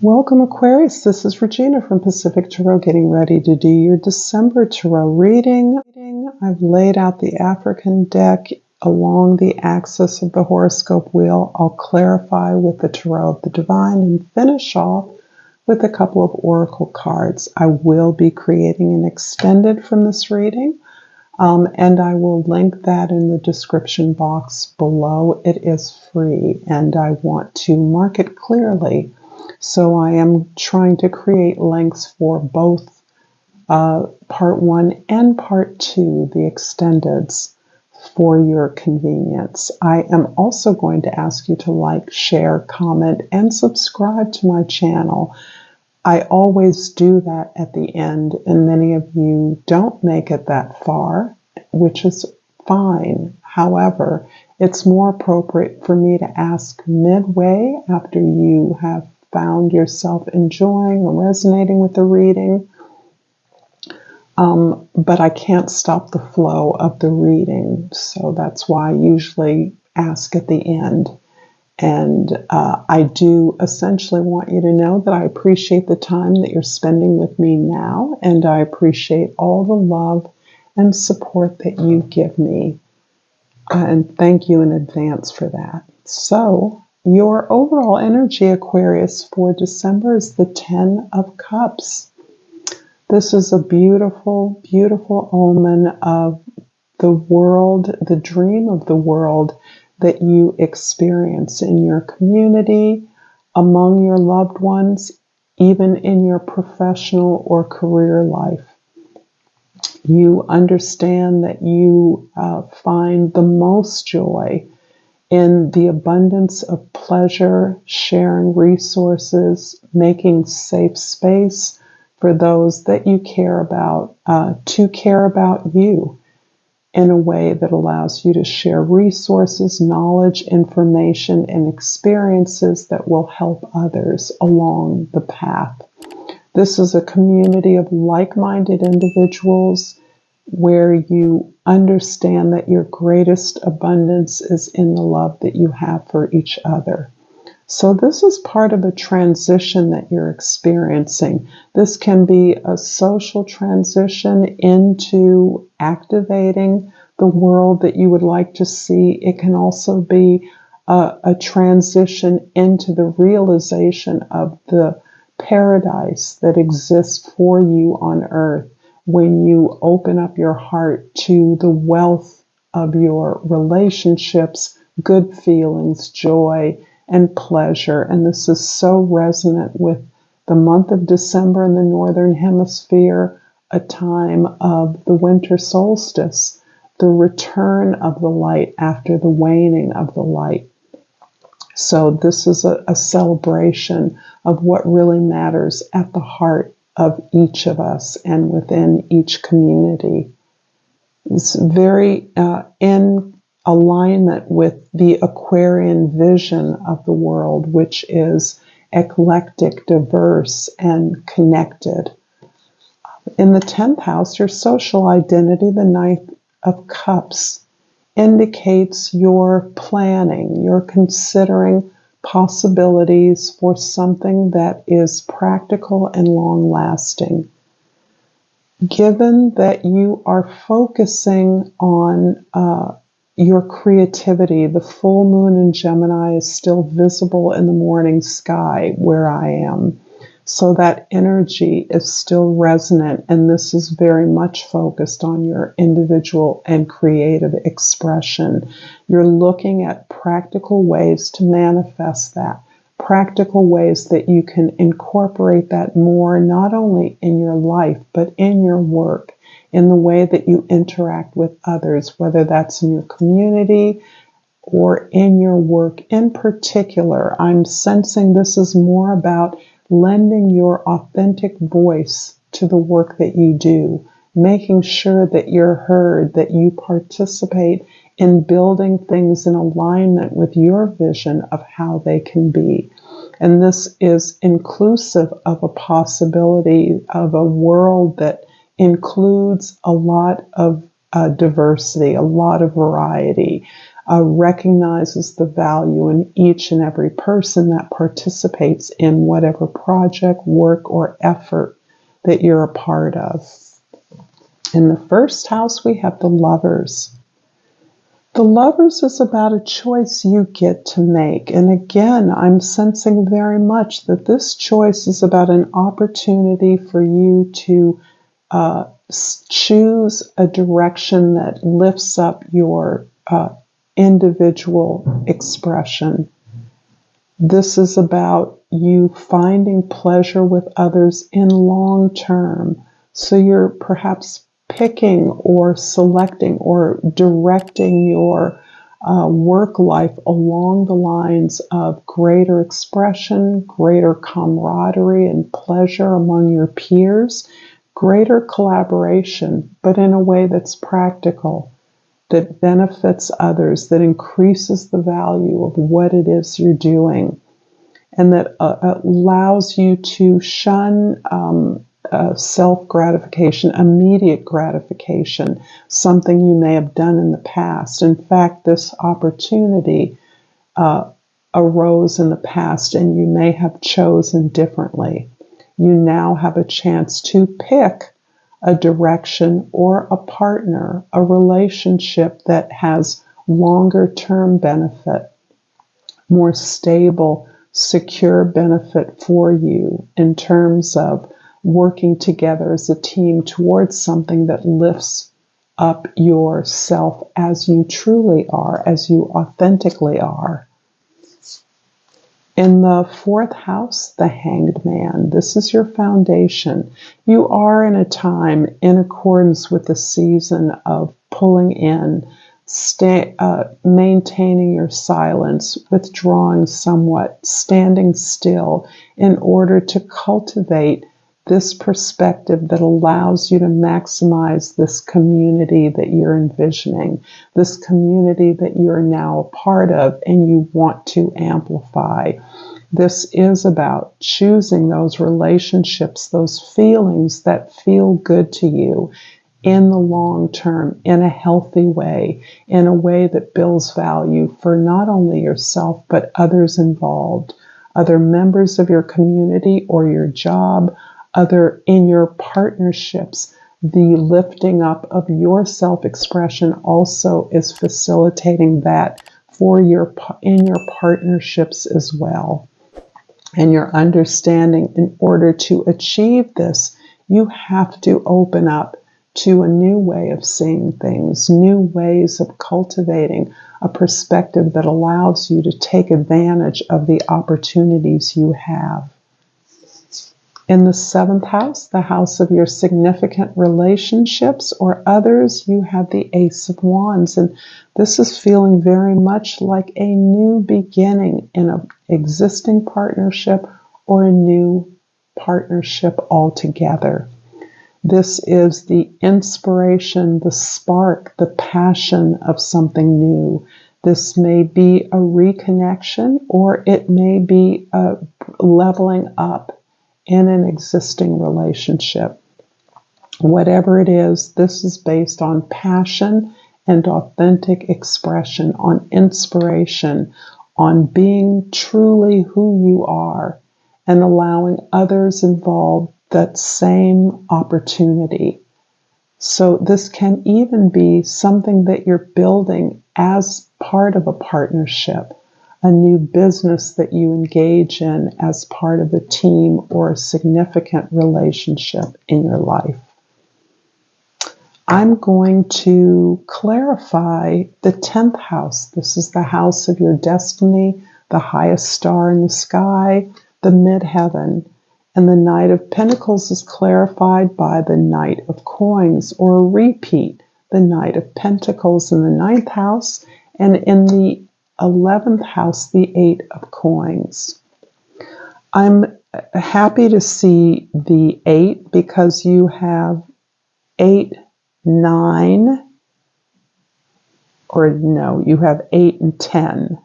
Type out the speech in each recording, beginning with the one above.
Welcome, Aquarius. This is Regina from Pacific Tarot, getting ready to do your December Tarot reading. I've laid out the African deck along the axis of the horoscope wheel. I'll clarify with the Tarot of the Divine and finish off with a couple of oracle cards. I will be creating an extended from this reading, and I will link that in the description box below. It is free, and I want to mark it clearly. So I am trying to create links for both part 1 and part 2, the extendeds, for your convenience. I am also going to ask you to like, share, comment, and subscribe to my channel. I always do that at the end, and many of you don't make it that far, which is fine. However, it's more appropriate for me to ask midway after you have found yourself enjoying or resonating with the reading, but I can't stop the flow of the reading, so that's why I usually ask at the end. And I do essentially want you to know that I appreciate the time that you're spending with me now, and I appreciate all the love and support that you give me, and thank you in advance for that. So, your overall energy, Aquarius, for December is the 10 of Cups. This is a beautiful, beautiful omen of the world, the dream of the world that you experience in your community, among your loved ones, even in your professional or career life. You understand that you find the most joy in the abundance of pleasure, sharing resources, making safe space for those that you care about to care about you in a way that allows you to share resources, knowledge, information, and experiences that will help others along the path. This is a community of like-minded individuals where you understand that your greatest abundance is in the love that you have for each other. So this is part of a transition that you're experiencing. This can be a social transition into activating the world that you would like to see. It can also be a transition into the realization of the paradise that exists for you on earth when you open up your heart to the wealth of your relationships, good feelings, joy, and pleasure. And this is so resonant with the month of December in the Northern Hemisphere, a time of the winter solstice, the return of the light after the waning of the light. So this is a celebration of what really matters at the heart of each of us and within each community. It's very in alignment with the Aquarian vision of the world, which is eclectic, diverse, and connected. In the 10th house, your social identity, the 9th of Cups, indicates your planning. You're considering possibilities for something that is practical and long-lasting. Given that you are focusing on your creativity, the full moon in Gemini is still visible in the morning sky where I am. So that energy is still resonant, and this is very much focused on your individual and creative expression. You're looking at practical ways to manifest that, practical ways that you can incorporate that more, not only in your life, but in your work, in the way that you interact with others, whether that's in your community or in your work in particular. I'm sensing this is more about lending your authentic voice to the work that you do, making sure that you're heard, that you participate in building things in alignment with your vision of how they can be. And this is inclusive of a possibility of a world that includes a lot of diversity, a lot of variety, recognizes the value in each and every person that participates in whatever project, work, or effort that you're a part of. In the first house, we have the Lovers. The Lovers is about a choice you get to make. And again, I'm sensing very much that this choice is about an opportunity for you to choose a direction that lifts up your individual expression. This is about you finding pleasure with others in long term. So you're perhaps picking or selecting or directing your work life along the lines of greater expression, greater camaraderie and pleasure among your peers, greater collaboration, but in a way that's practical, that benefits others, that increases the value of what it is you're doing, and that allows you to shun self-gratification, immediate gratification, something you may have done in the past. In fact, this opportunity arose in the past and you may have chosen differently. You now have a chance to pick a direction or a partner, a relationship that has longer term benefit, more stable, secure benefit for you in terms of working together as a team towards something that lifts up yourself as you truly are, as you authentically are. In the fourth house, the Hanged Man. This is your foundation. You are in a time in accordance with the season of pulling in, maintaining your silence, withdrawing somewhat, standing still in order to cultivate this perspective that allows you to maximize this community that you're envisioning, this community that you're now a part of and you want to amplify. This is about choosing those relationships, those feelings that feel good to you in the long term, in a healthy way, in a way that builds value for not only yourself, but others involved, other members of your community or your job, other in your partnerships. The lifting up of your self-expression also is facilitating that for in your partnerships as well. And your understanding, in order to achieve this, you have to open up to a new way of seeing things, new ways of cultivating a perspective that allows you to take advantage of the opportunities you have. In the seventh house, the house of your significant relationships or others, you have the Ace of Wands. And this is feeling very much like a new beginning in an existing partnership or a new partnership altogether. This is the inspiration, the spark, the passion of something new. This may be a reconnection or it may be a leveling up in an existing relationship. Whatever it is, this is based on passion and authentic expression, on inspiration, on being truly who you are and allowing others involved that same opportunity. So this can even be something that you're building as part of a partnership, a new business that you engage in as part of a team or a significant relationship in your life. I'm going to clarify the 10th house. This is the house of your destiny, the highest star in the sky, the midheaven. And the Knight of Pentacles is clarified by the Knight of Coins, or a repeat, the Knight of Pentacles in the 9th house, and in the 11th house, the 8 of Coins. I'm happy to see the 8 because you have 8, 9, or no, you have 8 and 10.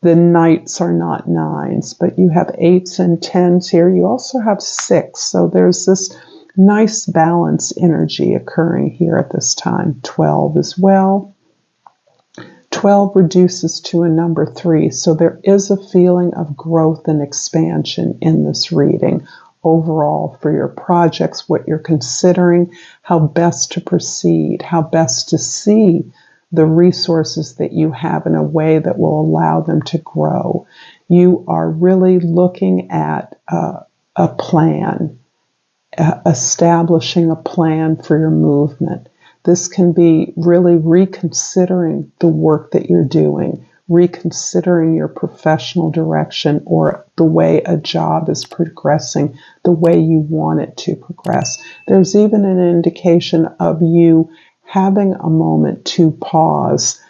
The Knights are not 9s, but you have 8s and 10s here. You also have 6, so there's this nice balance energy occurring here at this time. 12 as well. 12 reduces to a number 3, so there is a feeling of growth and expansion in this reading overall for your projects, what you're considering, how best to proceed, how best to see the resources that you have in a way that will allow them to grow. You are really looking at a plan, establishing a plan for your movement. This can be really reconsidering the work that you're doing, reconsidering your professional direction or the way a job is progressing, the way you want it to progress. There's even an indication of you having a moment to pause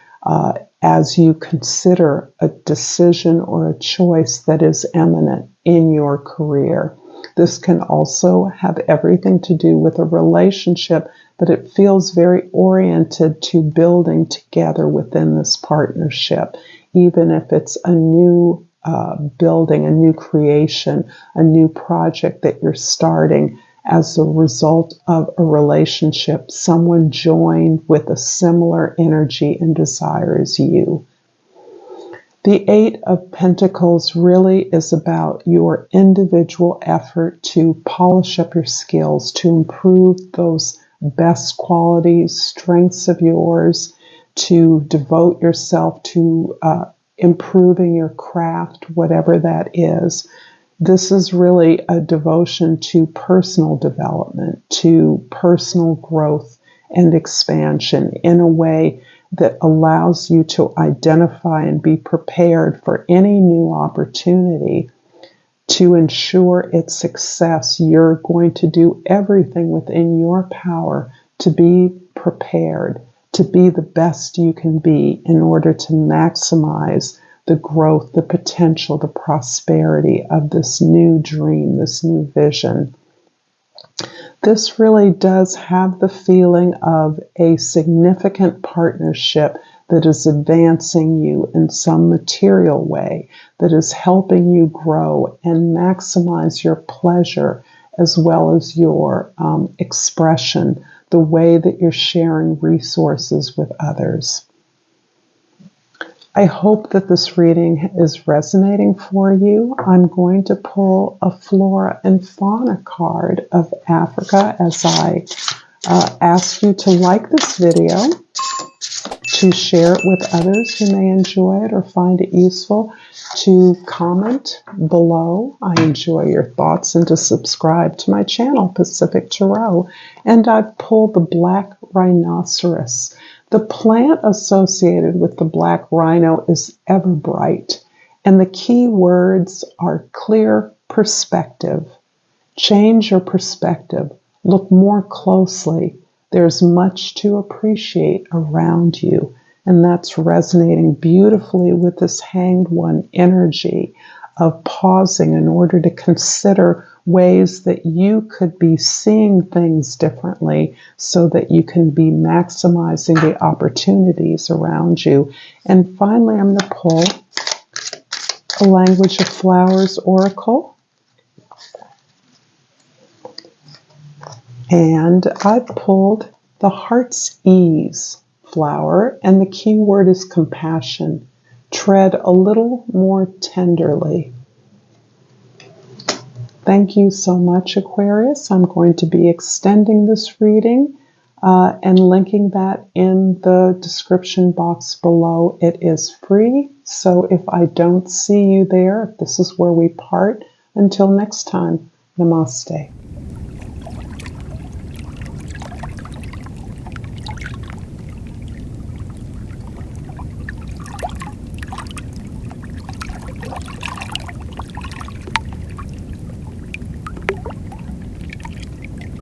as you consider a decision or a choice that is imminent in your career. This can also have everything to do with a relationship, but it feels very oriented to building together within this partnership, even if it's a new building, a new creation, a new project that you're starting as a result of a relationship, someone joined with a similar energy and desire as you. The Eight of Pentacles really is about your individual effort to polish up your skills, to improve those best qualities, strengths of yours, to devote yourself to improving your craft, whatever that is. This is really a devotion to personal development, to personal growth and expansion in a way that allows you to identify and be prepared for any new opportunity. To ensure its success, you're going to do everything within your power to be prepared, to be the best you can be in order to maximize the growth, the potential, the prosperity of this new dream, this new vision. This really does have the feeling of a significant partnership that is advancing you in some material way, that is helping you grow and maximize your pleasure as well as your expression, the way that you're sharing resources with others. I hope that this reading is resonating for you. I'm going to pull a Flora and Fauna card of Africa as I ask you to like this video, to share it with others who may enjoy it or find it useful, to comment below. I enjoy your thoughts, and to subscribe to my channel, Pacific Tarot. And I've pulled the Black Rhinoceros. The plant associated with the black rhino is everbright, and the key words are clear perspective. Change your perspective. Look more closely. There's much to appreciate around you, and that's resonating beautifully with this Hanged One energy of pausing in order to consider ways that you could be seeing things differently so that you can be maximizing the opportunities around you. And finally, I'm going to pull a Language of Flowers oracle. And I pulled the Heart's Ease flower, and the key word is compassion. Tread a little more tenderly. Thank you so much, Aquarius. I'm going to be extending this reading and linking that in the description box below. It is free, so if I don't see you there, if this is where we part, until next time, Namaste.